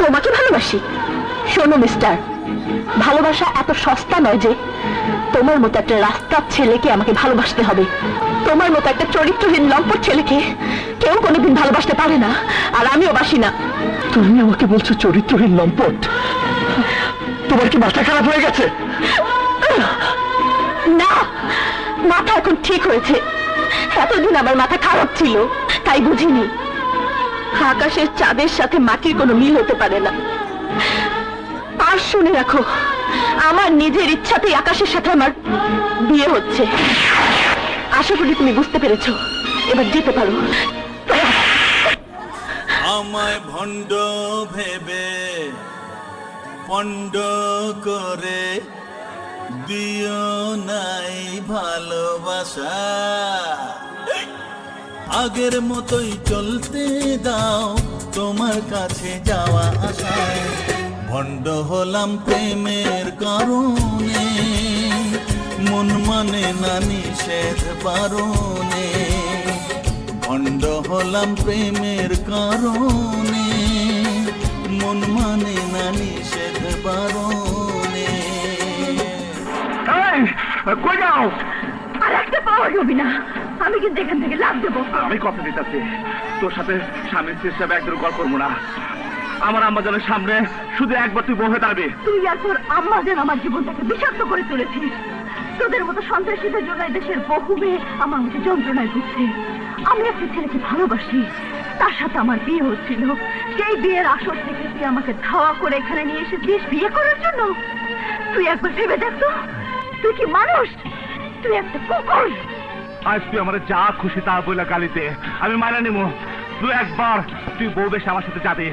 তোমাকে ভালোবাসি? শোনো মিস্টার, ভালোবাসা এত সস্তা নয় যে তোমার মতো একটা রাস্তার ছেলেকে আমাকে ভালোবাসতে হবে। তোমার মতো একটা চরিত্রহীন লম্পট ছেলেকে কেউ কোনোদিন ভালোবাসতে পারে না, আর আমিও বাসি না। তুমি আমাকে বলছো চরিত্রহীন লম্পট? তোমার কি মাথা খারাপ হয়ে গেছে? না, মাথা এখন ঠিক হয়েছে। এতদিন আমার মাথা খারাপ ছিল, তাই বুঝিনি আকাশের চাঁদের সাথে মাটির কোনো মিল হতে পারে না। আর শুনে রাখো, আমার নিজের ইচ্ছাতেই আকাশের সাথে আমার বিয়ে হচ্ছে। আশা করি তুমি বুঝতে পেরেছো, এবার যেতে পারো। আমায় ভণ্ড ভেবে পণ্ড করে দিও নাই ভালোবাসা, আগের মতোই চলতে দাও তোমার কাছে যাওয়া আশায়। ভণ্ড হলাম প্রেমের কারণে, মন মানে না নিষেধ বারণে। ভণ্ড হলাম প্রেমের কারণে, মন মানে না নিষেধ বারণে। কই যাও? আর একটা পাওয়া যাবে না, আমি কিন্তু এখান থেকে লাভ দেবো। আমি কথা দিতেছি, তোর সাথে স্বামী স্ত্রী হিসাবে একদম গল্প করবো না। আমার আম্মাজানের সামনে শুধু একবার তুই বহে দাঁড়াবি। তুই আর তোর আম্মা যেন আমার জীবনটাকে বিষাক্ত করে তুলেছিস। তোদের মতো সন্ত্রাসীদের জন্য দেশের বহু মেয়ে আমার মতো যন্ত্রণায় ভুগছে। আমি একটা ছেলেকে ভালোবাসি, তার সাথে আমার বিয়ে হচ্ছিল। সেই বিয়ের আসর থেকে তুই আমাকে ধাওয়া করে এখানে নিয়ে এসেছিস বিয়ে করার জন্য। তুই একবার ভেবে দেখ তো, তুই কি মানুষ? তুই একটা কুকুর। আজ তুই আমার যা খুশি তা বলে গালিতে আমি মানা নিব। তুই একবার তুই বউ বেশ আমার সাথে যাবে।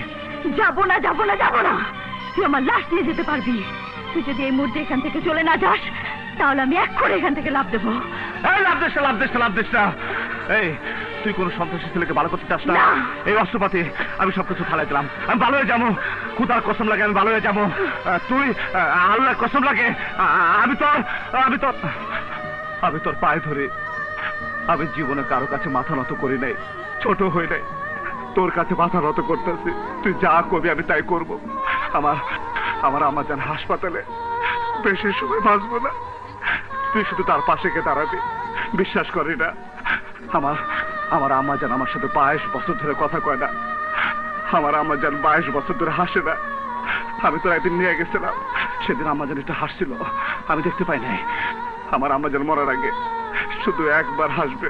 যাবো না, যাবো না, যাবো না। তুই আমার লাশ নিয়ে যেতে পারবি। তুই যদি এই মুহূর্তে এখান থেকে চলে না যাস, তাহলে আমি এক করে এখান থেকে লাভ দেবো। লাভ দেশ না, লাভ দেশ না, লাভ দেশ না। এই তুই কোন সন্ত্রাসী ছেলেকে ভালো করতে চাস না? এই অস্ত্রপাতি আমি সবকিছু ফালাই দিলাম। আমি ভালো হয়ে যাবো, খুদার কসম লাগে আমি ভালো হয়ে যাবো। তুই আল্লাহর কসম লাগে আমি তোর পায়ে ধরে আমি জীবনে কারো কাছে মাথা নত করি নাই, ছোট হই নাই। তোর কাছে মাথা নত করতেছি, তুই যা করবি আমি তাই করব। আমার আম্মা জান হাসপাতালে, বেশি সময় বাঁচবো না। তুই শুধু তার পাশে গিয়ে দাঁড়াবি, বিশ্বাস করি না। আমার আম্মা জান আমার সাথে 22 বছর ধরে কথা কয় না। আমার আম্মা জান 22 বছর ধরে হাসে না। আমি তো একদিন নিয়ে গেছিলাম, সেদিন আম্মা জান একটু হাসছিল, আমি দেখতে পাই নাই। আমার আম্মা জান মরার আগে শুধু একবার হাসবে,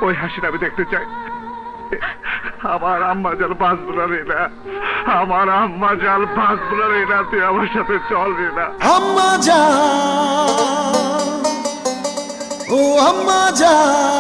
ওই হাসিটা আমি দেখতে চাই। আমার আম্মা জান বাঁচবো না রে না, আমার আম্মা জান বাঁচবো না রে না, তুই আমার সাথে চল রে না। আম্মা জান, ও আম্মা জান।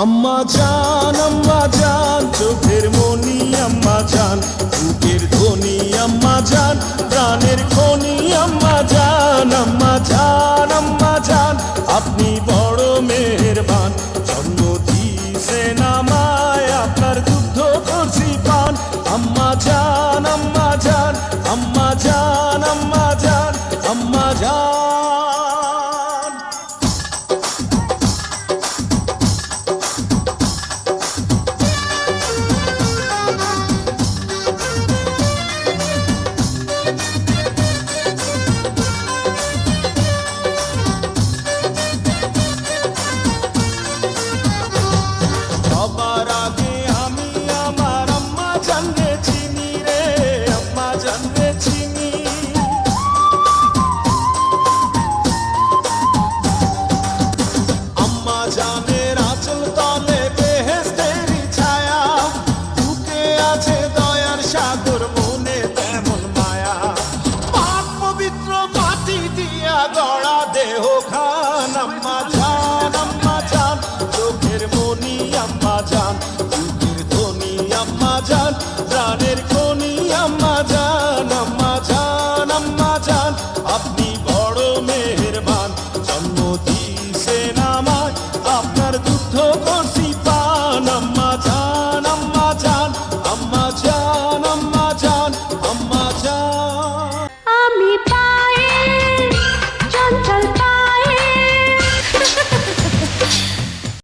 আম্মা জান, চোখের মনি আম্মা জান, বুকের ধ্বনি আম্মা জান, প্রাণের খনি আম্মা জান, আম্মা জান, আম্মা জান, আপনি